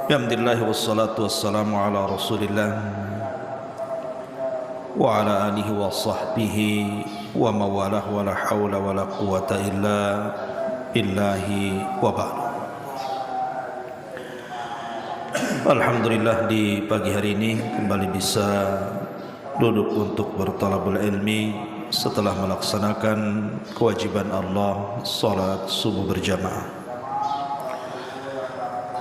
Alhamdulillah wassalatu wassalamu ala Rasulillah wa ala alihi wa sahbihi wa mawalah wa la hawla wa la quwata illa billahi wa ba'd. Alhamdulillah di pagi hari ini kembali bisa duduk untuk bertalabul ilmi setelah melaksanakan kewajiban Allah salat subuh berjamaah.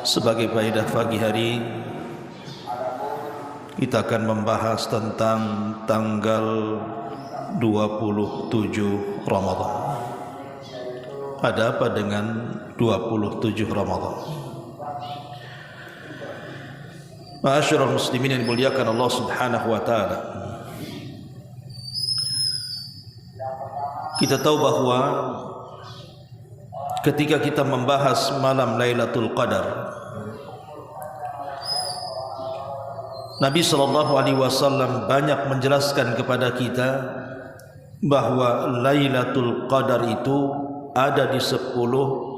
Sebagai faedah pagi hari, kita akan membahas tentang tanggal 27 Ramadan. Ada apa dengan 27 Ramadan? Ma'asyiral muslimin yang dimuliakan Allah Subhanahu wa taala. Kita tahu bahwa ketika kita membahas malam Lailatul Qadar, Nabi SAW banyak menjelaskan kepada kita bahwa Lailatul Qadar itu ada di 10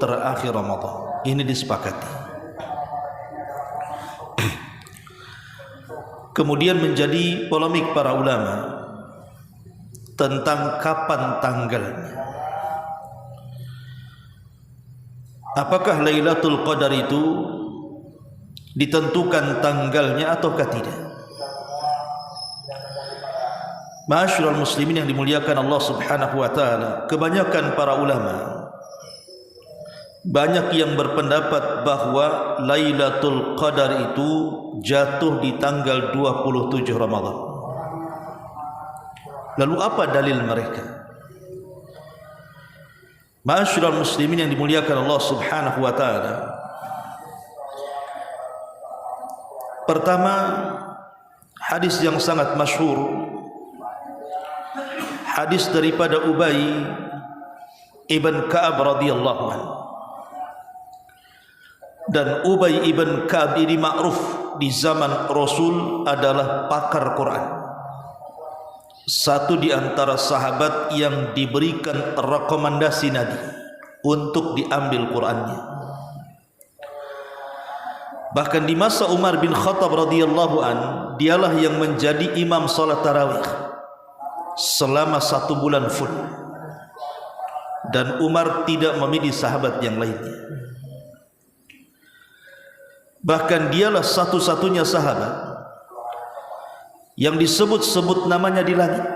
terakhir Ramadan. Ini disepakati. Kemudian menjadi polemik para ulama tentang kapan tanggalnya. Apakah Lailatul Qadar itu ditentukan tanggalnya ataukah tidak? Ma'asyiral muslimin yang dimuliakan Allah Subhanahu wa taala, kebanyakan para ulama banyak yang berpendapat bahwa Lailatul Qadar itu jatuh di tanggal 27 Ramadan. Lalu apa dalil mereka? Ma'asyiral muslimin yang dimuliakan Allah Subhanahu wa taala, pertama, hadis yang sangat masyhur, hadis daripada Ubay ibn Ka'ab radhiyallahu anhu. Dan Ubay ibn Ka'ab ini ma'ruf di zaman Rasul adalah pakar Quran. Satu di antara sahabat yang diberikan rekomendasi Nabi untuk diambil Qurannya. Bahkan di masa Umar bin Khattab radhiyallahu an, dialah yang menjadi imam salat tarawih selama 1 bulan full. Dan Umar tidak memilih sahabat yang lainnya. Bahkan dialah satu-satunya sahabat yang disebut-sebut namanya di langit.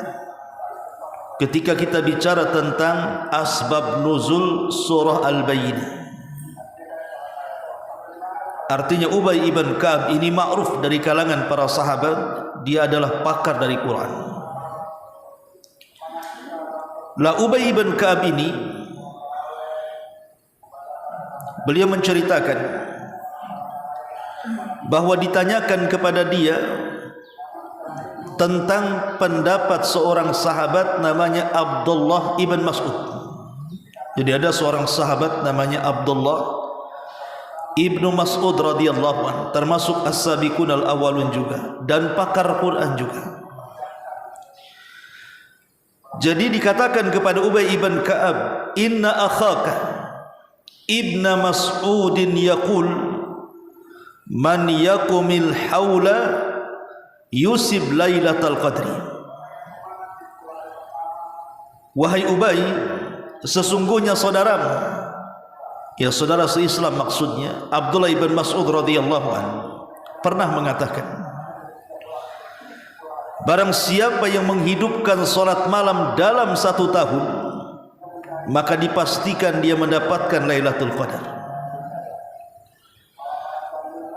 Ketika kita bicara tentang asbab nuzul surah Al-Bayyinah, artinya Ubay ibn Ka'ab ini ma'ruf dari kalangan para sahabat, dia adalah pakar dari Quran. La Ubay ibn Ka'ab ini, beliau menceritakan bahwa ditanyakan kepada dia tentang pendapat seorang sahabat namanya Abdullah ibn Mas'ud. Jadi ada seorang sahabat namanya Abdullah Ibnu Mas'ud radhiyallahu anhu, termasuk as-sabiqun al-awwalun juga dan pakar Quran juga. Jadi dikatakan kepada Ubay ibn Ka'ab, "Inna akhaka Ibnu Mas'udin yaqul man yaqumil haula yusib lailatal qadri." Wahai Ubay, sesungguhnya saudaramu, ya saudara se-Islam maksudnya, Abdullah ibn Mas'ud radhiyallahu anhu pernah mengatakan, barang siapa yang menghidupkan salat malam dalam 1 tahun, maka dipastikan dia mendapatkan Lailatul Qadar.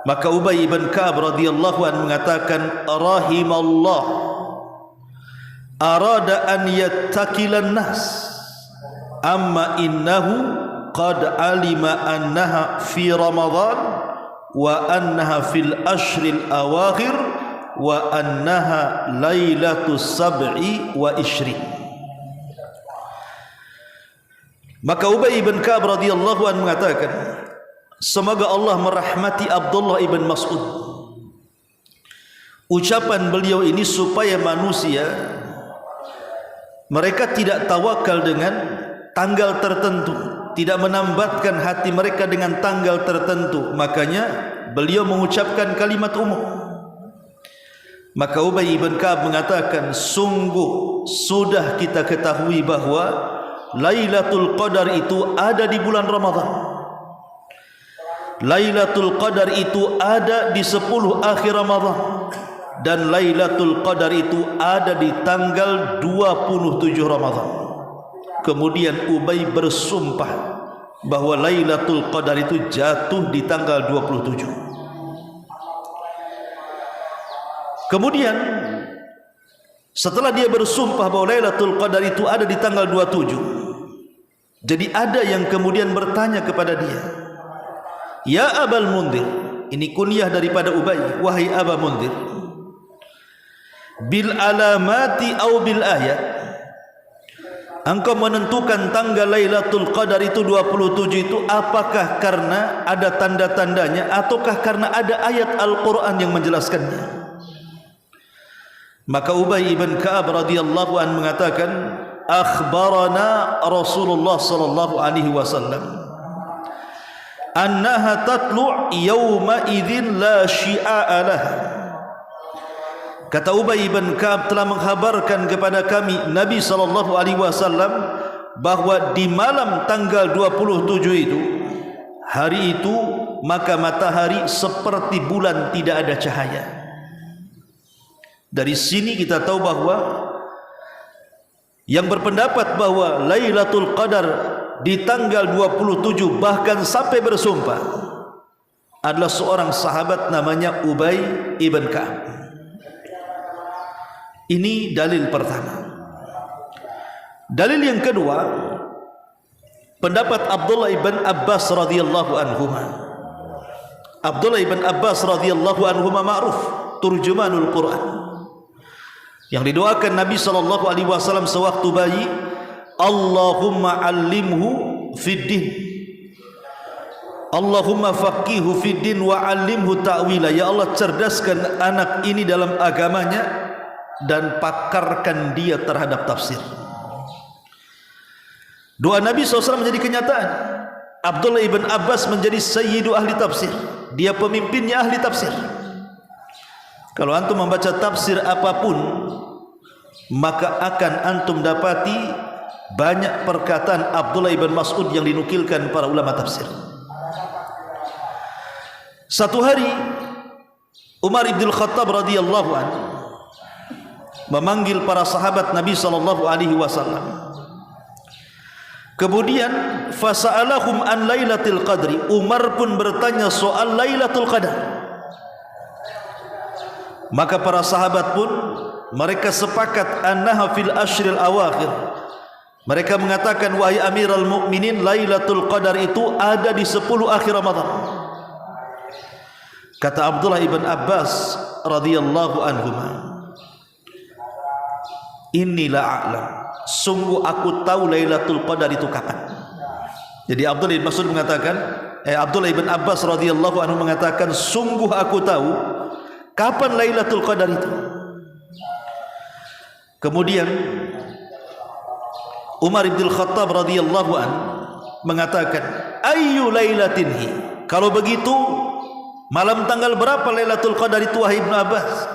Maka Ubay ibn Ka'ab radhiyallahu anhu mengatakan, rahimallah arada an yattaqilan nas amma innahu qad alima annaha fi Ramadan wa annaha fil ashril awakhir wa annaha lailatus sab'i wa ishrin. Maka Ubay ibn Ka'ab radhiyallahu anhu mengatakan, semoga Allah merahmati Abdullah ibn Mas'ud. Ucapan beliau ini supaya manusia mereka tidak tawakal dengan tanggal tertentu, tidak menambatkan hati mereka dengan tanggal tertentu. Makanya beliau mengucapkan kalimat umum. Maka Ubay ibn Ka'ab mengatakan, sungguh sudah kita ketahui bahwa Lailatul Qadar itu ada di bulan Ramadan. Lailatul Qadar itu ada di 10 akhir Ramadan. Dan Lailatul Qadar itu ada di tanggal 27 Ramadan. Kemudian Ubay bersumpah bahwa Lailatul Qadar itu jatuh di tanggal 27. Kemudian setelah dia bersumpah bahwa Lailatul Qadar itu ada di tanggal 27, jadi ada yang kemudian bertanya kepada dia, ya Abal Mundhir, ini kunyah daripada Ubay, wahai Aba Mundhir, bil alamati au bil ayat, engkau menentukan tanggal Lailatul Qadar itu 27 itu apakah karena ada tanda-tandanya ataukah karena ada ayat Al-Quran yang menjelaskannya? Maka Ubay ibn Ka'ab radhiyallahu an mengatakan, akhbarana Rasulullah sallallahu alaihi wasallam annaha tatlu' yawma idzin la syi'a laha. Kata Ubay ibn Ka'ab telah mengkhabarkan kepada kami Nabi sallallahu alaihi wasallam bahwa di malam tanggal 27 itu, hari itu maka matahari seperti bulan, tidak ada cahaya. Dari sini kita tahu bahwa yang berpendapat bahwa Lailatul Qadar di tanggal 27 bahkan sampai bersumpah adalah seorang sahabat namanya Ubay ibn Ka'ab. Ini dalil pertama. Dalil yang kedua, pendapat Abdullah ibn Abbas radhiyallahu anhuma. Abdullah ibn Abbas radhiyallahu anhuma ma'ruf turjumanul Quran, yang didoakan Nabi sallallahu alaihi wasallam sewaktu bayi, Allahumma allimhu fid din, Allahumma faqihu fid din wa allimhu ta'wila. Ya Allah, cerdaskan anak ini dalam agamanya dan pakarkan dia terhadap tafsir. Doa Nabi SAW menjadi kenyataan. Abdullah ibn Abbas menjadi sayyidu ahli tafsir, dia pemimpinnya ahli tafsir. Kalau antum membaca tafsir apapun, maka akan antum dapati banyak perkataan Abdullah ibn Mas'ud yang dinukilkan para ulama tafsir. Satu hari Umar ibn Khattab radhiyallahu anhu memanggil para sahabat Nabi sallallahu alaihi wasallam. Kemudian fasa'alahum an Lailatul Qadri. Umar pun bertanya soal Lailatul Qadar. Maka para sahabat pun mereka sepakat annaha fil ashril awakhir. Mereka mengatakan, wahai Amirul Mukminin, Lailatul Qadar itu ada di 10 akhir Ramadan. Kata Abdullah ibn Abbas radhiyallahu anhuma, inilah a'lam, sungguh aku tahu Lailatul Qadar itu kapan. Jadi Abdullah ibn Mas'ud mengatakan, Abdullah ibn Abbas radhiyallahu anhu mengatakan, sungguh aku tahu kapan Lailatul Qadar itu. Kemudian Umar ibn Khattab radhiyallahu an mengatakan, ayyu lailatinhi, kalau begitu malam tanggal berapa Lailatul Qadar itu wahai Ibnu Abbas?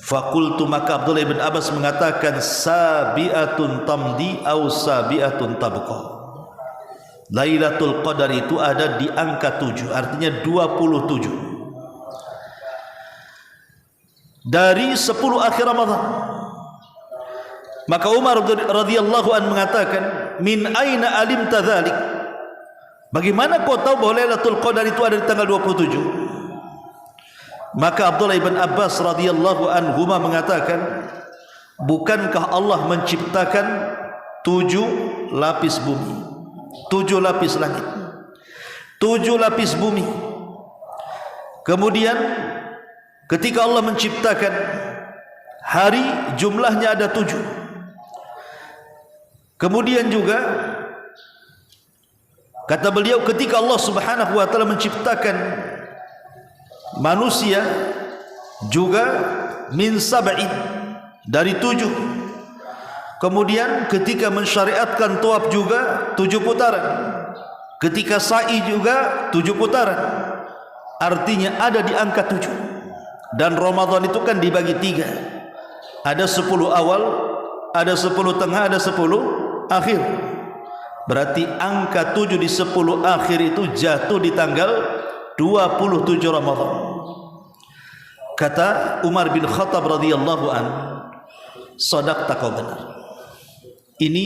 Fakultu, maka Abdullah ibn Abbas mengatakan, sabiatun tamdi au sabiatun tabqa. Lailatul Qadar itu ada di angka 7, artinya 27 dari 10 akhir Ramadan. Maka Umar radhiyallahu an mengatakan, min aina alimta dzalik, bagaimana kau tahu bahwa Lailatul Qadar itu ada di tanggal 27? Maka Abdullah ibn Abbas radhiyallahu anhu mengatakan, bukankah Allah menciptakan 7 lapis bumi, 7 lapis langit, 7 lapis bumi. Kemudian ketika Allah menciptakan hari, jumlahnya ada 7. Kemudian juga kata beliau, ketika Allah subhanahu wa ta'ala menciptakan manusia juga min sab'in, dari 7. Kemudian ketika mensyariatkan tawaf juga 7 putaran, ketika sa'i juga 7 putaran. artinya ada di angka 7. Dan Ramadan itu kan dibagi 3. Ada 10 awal, ada 10 tengah, ada 10 akhir. Berarti angka 7 di 10 akhir itu jatuh di tanggal 27 Ramadan. Kata Umar bin Khattab radhiyallahu an, "Shadaqta, kau benar." Ini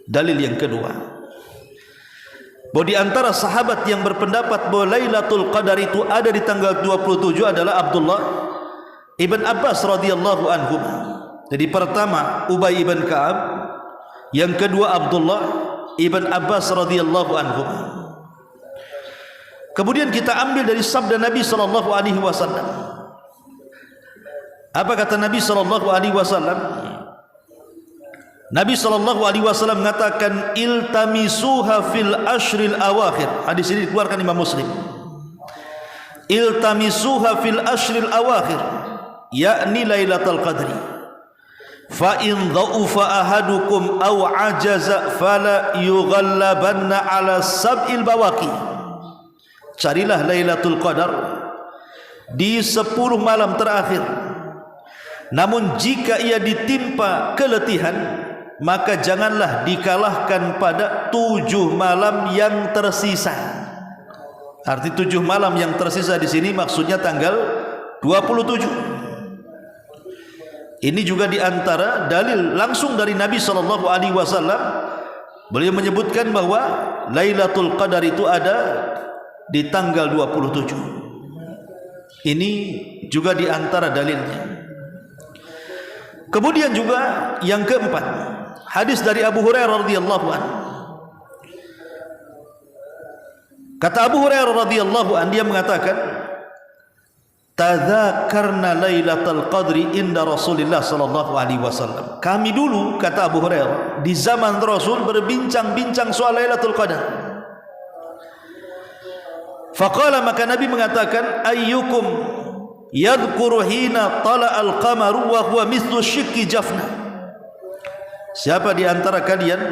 dalil yang kedua. Bahwa di antara sahabat yang berpendapat bahwa Lailatul Qadar itu ada di tanggal 27 adalah Abdullah ibn Abbas radhiyallahu anhu. Jadi pertama Ubay ibn Ka'ab, yang kedua Abdullah ibn Abbas radhiyallahu anhu. Kemudian kita ambil dari sabda Nabi sallallahu alaihi wasallam. Apa kata Nabi sallallahu alaihi wasallam? Nabi sallallahu alaihi wasallam mengatakan, iltamisuha fil ashril awakhir. Hadis ini dikeluarkan Imam Muslim. Iltamisuha fil ashril awakhir, yakni Lailatul Qadri. Fa in dha'ufa ahadukum aw ajaza fala yughallabanna ala sab'il bawaqi. Carilah Lailatul Qadar di 10 malam terakhir. Namun jika ia ditimpa keletihan, maka janganlah dikalahkan pada 7 malam yang tersisa. Arti 7 malam yang tersisa di sini maksudnya tanggal 27. Ini juga diantara dalil langsung dari Nabi sallallahu alaihi wasallam. Beliau menyebutkan bahwa Lailatul Qadar itu ada di tanggal 27. Ini juga diantara dalilnya. Kemudian juga yang keempat, hadis dari Abu Hurairah radhiyallahu anhu. Kata Abu Hurairah radhiyallahu anhu, dia mengatakan, tadzakarna Lailatul Qadri inda Rasulillah sallallahu alaihi wasallam. Kami dulu, kata Abu Hurairah, di zaman Rasul berbincang-bincang soal Lailatul Qadar. Faqala, maka Nabi mengatakan, ayyukum yadhkuru hina tala'al qamaru wa huwa mithlu shikki jafna. Siapa di antara kalian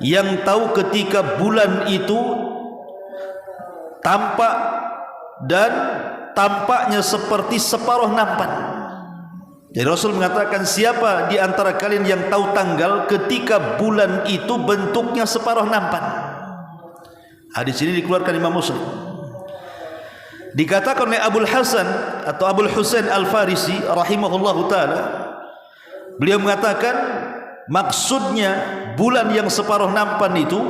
yang tahu ketika bulan itu tampak dan tampaknya seperti separuh nampan? Jadi Rasul mengatakan, siapa di antara kalian yang tahu tanggal ketika bulan itu bentuknya separuh nampan? Hadis ini dikeluarkan Imam Muslim. Dikatakan oleh Abul Hasan atau Abul Husain Al-Farisi rahimahullahu taala, beliau mengatakan maksudnya bulan yang separuh nampan itu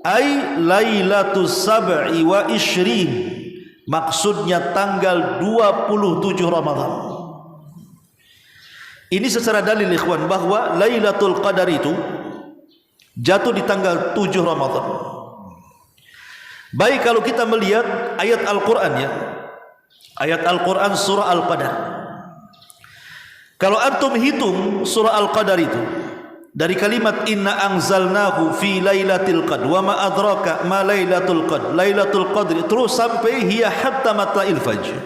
ai Lailatus Sab'i wa Ishrin, maksudnya tanggal 27 Ramadan. Ini secara dalil ikhwan bahwa Lailatul Qadar itu jatuh di tanggal 7 Ramadan. Baik kalau kita melihat ayat Al-Quran, ya, ayat Al-Quran surah Al-Qadar. Kalau antum hitung surah Al-Qadar itu dari kalimat inna anzalnahu fi lailatul qadr wa ma adraka ma lailatul qadr, lailatul qadr, terus sampai hiya hatta matla'il fajr.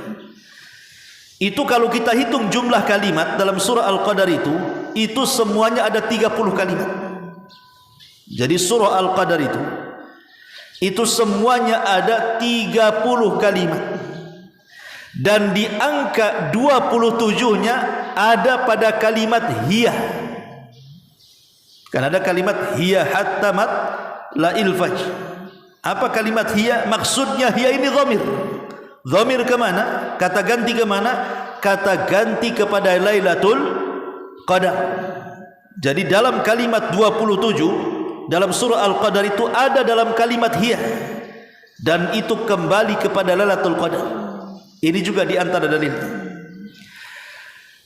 Itu kalau kita hitung jumlah kalimat dalam surah Al-Qadar itu semuanya ada 30 kalimat. Jadi surah Al-Qadar itu semuanya ada 30 kalimat. Dan di angka 27-nya ada pada kalimat hiya. Kan ada kalimat hiya hatta matla'il fajr. Apa kalimat hiya? Maksudnya hiya ini dhamir. Dhamir ke mana? Kata ganti ke mana? Kata ganti kepada Lailatul Qadar. Jadi dalam kalimat 27 dalam surah Al-Qadar itu ada dalam kalimat hiya, dan itu kembali kepada Lailatul Qadar. Ini juga di antara dalil.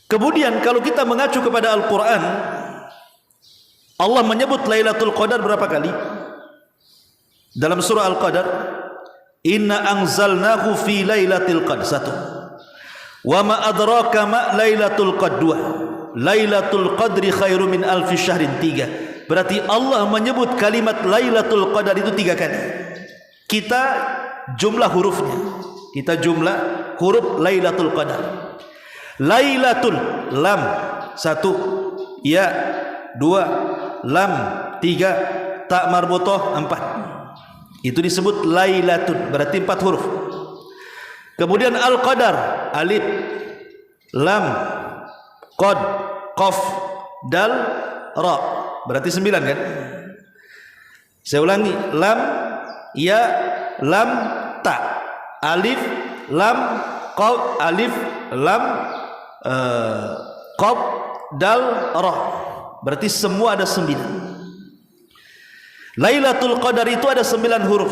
Kemudian kalau kita mengacu kepada Al-Quran, Allah menyebut Lailatul Qadar berapa kali? Dalam surah Al-Qadar, inna anzalnahu fi lailatul qadr, 1. Wa ma adraka ma lailatul qadr, 2. Lailatul qadri khairu min alfi syahrin, 3. Berarti Allah menyebut kalimat Lailatul Qadar itu 3 kali. Kita jumlah hurufnya, kita jumlah huruf Lailatul Qadar. Lailatul, lam 1, ya 2, lam 3, tak marbutah 4. Itu disebut Lailatul, berarti 4 huruf. Kemudian Al-Qadar, alif, lam, qad, qaf, dal, ra. Berarti 9 kan? Saya ulangi, lam, ya, lam, ta, alif, lam, qaf, alif, lam, qaf, dal, ra. Berarti semua ada 9. Lailatul Qadar itu ada 9 huruf.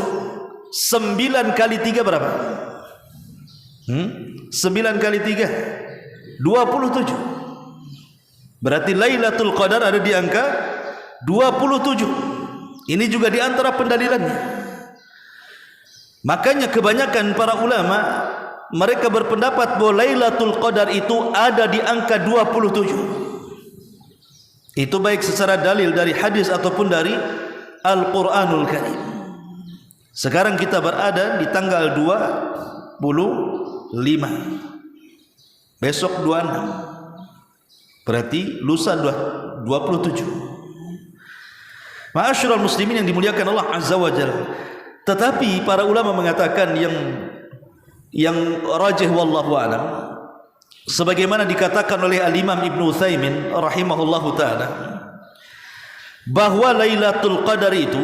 9 kali 3 berapa? 9 kali 3 27. Berarti Lailatul Qadar ada di angka 27. Ini juga di antara pendalilannya. Makanya kebanyakan para ulama mereka berpendapat bahwa Lailatul Qadar itu ada di angka 27. Itu baik secara dalil dari hadis ataupun dari Al-Quranul Karim. Sekarang kita berada di tanggal 25, besok 26, berarti lusa 27. Ma'asyiral muslimin yang dimuliakan Allah Azza wa Jalla. Tetapi para ulama mengatakan yang rajih wallahu a'lam, sebagaimana dikatakan oleh Al-Imam Ibn Utsaimin rahimahullahu ta'ala, bahwa Lailatul Qadar itu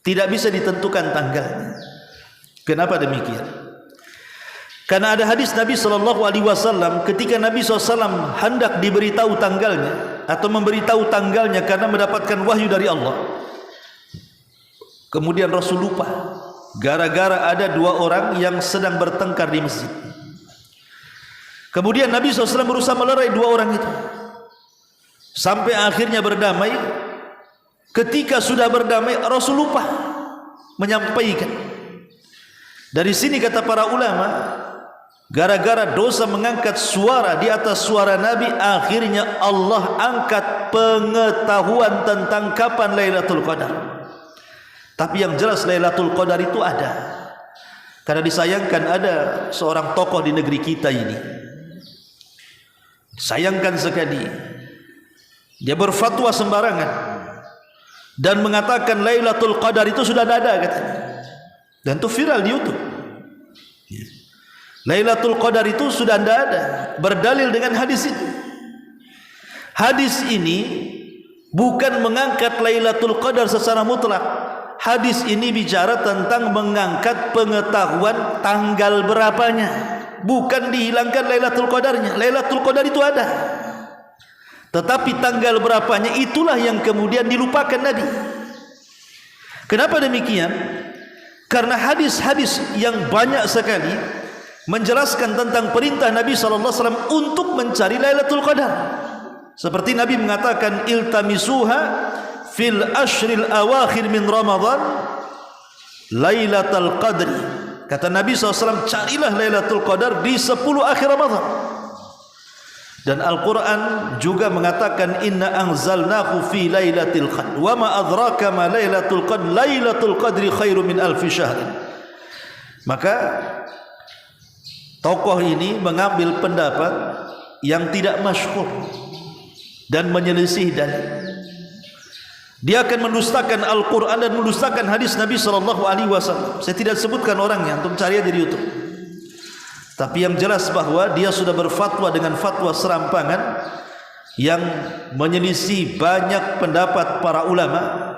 tidak bisa ditentukan tanggalnya. Kenapa demikian? Karena ada hadis Nabi SAW ketika Nabi SAW hendak diberitahu tanggalnya atau memberitahu tanggalnya karena mendapatkan wahyu dari Allah, kemudian Rasul lupa gara-gara ada 2 orang yang sedang bertengkar di masjid. Kemudian Nabi SAW berusaha melerai 2 orang itu sampai akhirnya berdamai. Ketika sudah berdamai, Rasul lupa menyampaikan. Dari sini kata para ulama, gara-gara dosa mengangkat suara di atas suara Nabi, akhirnya Allah angkat pengetahuan tentang kapan Lailatul Qadar. Tapi yang jelas Lailatul Qadar itu ada. Karena disayangkan ada seorang tokoh di negeri kita ini, sayangkan sekali, dia berfatwa sembarangan dan mengatakan Lailatul Qadar itu sudah ada katanya. Dan itu viral di YouTube. Lailatul Qadar itu sudah ada, berdalil dengan hadis itu. Hadis ini bukan mengangkat Lailatul Qadar secara mutlak. Hadis ini bicara tentang mengangkat pengetahuan tanggal berapanya, bukan dihilangkan Lailatul Qadarnya. Lailatul Qadar itu ada, tetapi tanggal berapanya itulah yang kemudian dilupakan Nabi. Kenapa demikian? Karena hadis-hadis yang banyak sekali menjelaskan tentang perintah Nabi SAW untuk mencari Lailatul Qadar. Seperti Nabi mengatakan, iltamisuha fil ashril awakhir min Ramadan Lailatul Qadri. Kata Nabi SAW, carilah Lailatul Qadar di 10 akhir Ramadan. Dan Al-Quran juga mengatakan, inna anzalnahu fi lailatul qadr wa ma adraka ma lailatul qadr lailatul qadri khairu min alfi syahrin. Maka tokoh ini mengambil pendapat yang tidak masyhur dan menyelisih dalil. Dia akan mendustakan Al-Quran dan mendustakan hadis Nabi SAW. Saya tidak sebutkan orangnya, untuk cari aja di YouTube. Tapi yang jelas bahwa dia sudah berfatwa dengan fatwa serampangan yang menyelisih banyak pendapat para ulama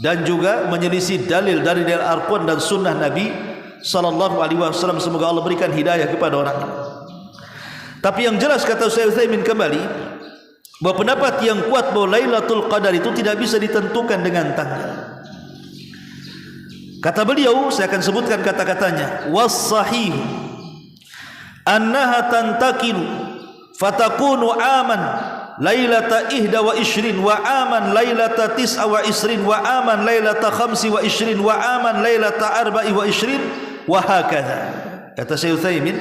dan juga menyelisih dalil dari Al-Quran dan sunnah Nabi SAW. Semoga Allah berikan hidayah kepada orang. Tapi yang jelas kata Syekh Utsaimin kembali, bahwa pendapat yang kuat bahwa Lailatul Qadar itu tidak bisa ditentukan dengan tanggal. Kata beliau, saya akan sebutkan kata-katanya, was-sahih annaha tantakilu fatakunu aman lailata 21 wa aman lailata 29 wa aman lailata 25 wa aman lailata 24 wa hakadha. Kata Syekh Utsaimin,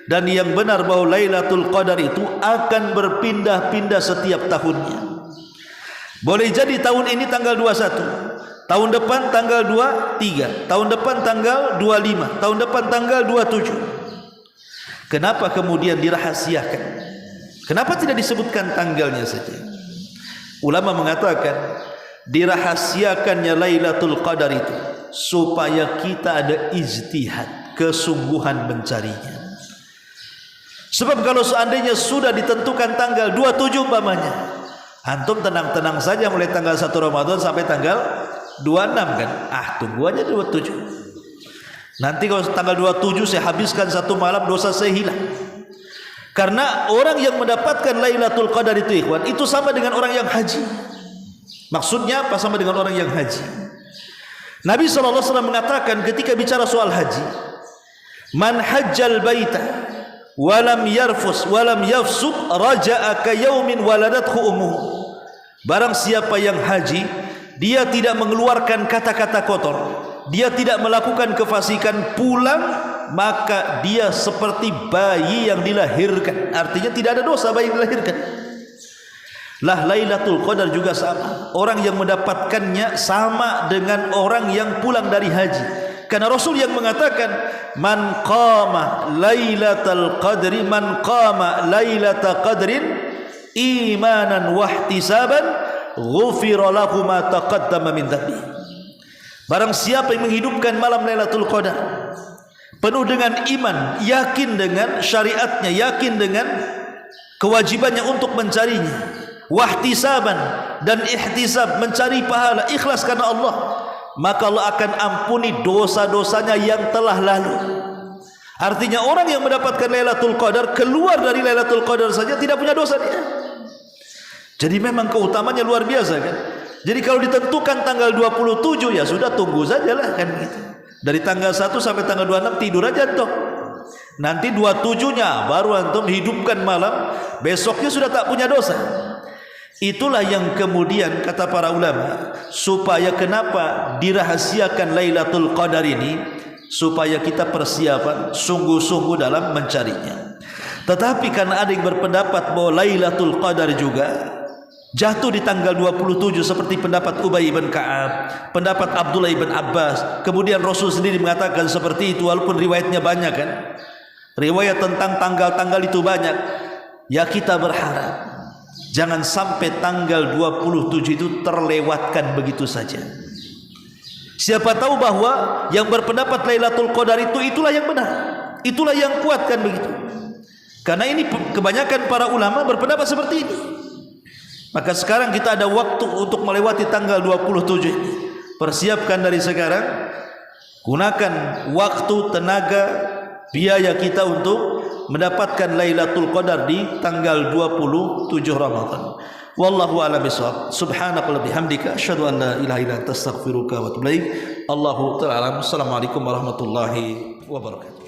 dan yang benar bahwa Lailatul Qadar itu akan berpindah-pindah setiap tahunnya. Boleh jadi tahun ini tanggal 21, tahun depan tanggal 23, tahun depan tanggal 25, tahun depan tanggal 27. Kenapa kemudian dirahasiakan? Kenapa tidak disebutkan tanggalnya saja? Ulama mengatakan dirahasiakannya Lailatul Qadar itu supaya kita ada ijtihad. kesungguhan mencarinya. Sebab kalau seandainya sudah ditentukan tanggal 27 umpamanya, antum tenang-tenang saja mulai tanggal 1 Ramadan sampai tanggal 26 kan. Tunggu aja 27. Nanti kalau tanggal 27 saya habiskan satu malam, dosa saya hilang. Karena orang yang mendapatkan Lailatul Qadar itu ikhwan, itu sama dengan orang yang haji. Maksudnya apa sama dengan orang yang haji? Nabi SAW mengatakan ketika bicara soal haji, man hajjal baita walam yarfus walam yafsuk raja'a ka yaumin waladathu ummuh. Barang siapa yang haji, dia tidak mengeluarkan kata-kata kotor, dia tidak melakukan kefasikan, pulang maka dia seperti bayi yang dilahirkan. Artinya tidak ada dosa bayi yang dilahirkan. Lah Lailatul Qadar juga sama. Orang yang mendapatkannya sama dengan orang yang pulang dari haji. Karena Rasul yang mengatakan, man qama lailatal qadri, man qama lailatal qadrin imanan wa ihtisaban ghufira lahu ma taqaddama min dhanbi. Barang siapa yang menghidupkan malam Lailatul Qadar penuh dengan iman, yakin dengan syariatnya, yakin dengan kewajibannya untuk mencarinya, wahtisaban dan ihtisab, mencari pahala, ikhlas karena Allah, maka Allah akan ampuni dosa-dosanya yang telah lalu. Artinya orang yang mendapatkan Lailatul Qadar, keluar dari Lailatul Qadar saja tidak punya dosa dia. Jadi memang keutamanya luar biasa kan. Jadi kalau ditentukan tanggal 27 ya sudah, tunggu sajalah kan gitu. Dari tanggal 1 sampai tanggal 26 tidur aja toh. Nanti 27-nya baru antum hidupkan malam, besoknya sudah tak punya dosa. Itulah yang kemudian kata para ulama, supaya kenapa dirahasiakan Lailatul Qadar ini, supaya kita persiapan sungguh-sungguh dalam mencarinya. Tetapi karena ada yang berpendapat bahwa Lailatul Qadar juga jatuh di tanggal 27 seperti pendapat Ubay bin Ka'ab, pendapat Abdullah bin Abbas, kemudian Rasul sendiri mengatakan seperti itu, walaupun riwayatnya banyak kan. Riwayat tentang tanggal-tanggal itu banyak. Ya kita berharap jangan sampai tanggal 27 itu terlewatkan begitu saja. Siapa tahu bahwa yang berpendapat Lailatul Qadar itu itulah yang benar, itulah yang kuat kan begitu. Karena ini kebanyakan para ulama berpendapat seperti ini. Maka sekarang kita ada waktu untuk melewati tanggal 27 ini. Persiapkan dari sekarang, gunakan waktu, tenaga, biaya kita untuk mendapatkan Lailatul Qadar di tanggal 27 Ramadan. Wallahu a'lam bishawab. Subhanakallahumma bihamdika asyhadu an la ilaha illa anta astaghfiruka wa atubu ilaik. Allahu ta'ala alam. Assalamualaikum warahmatullahi wabarakatuh.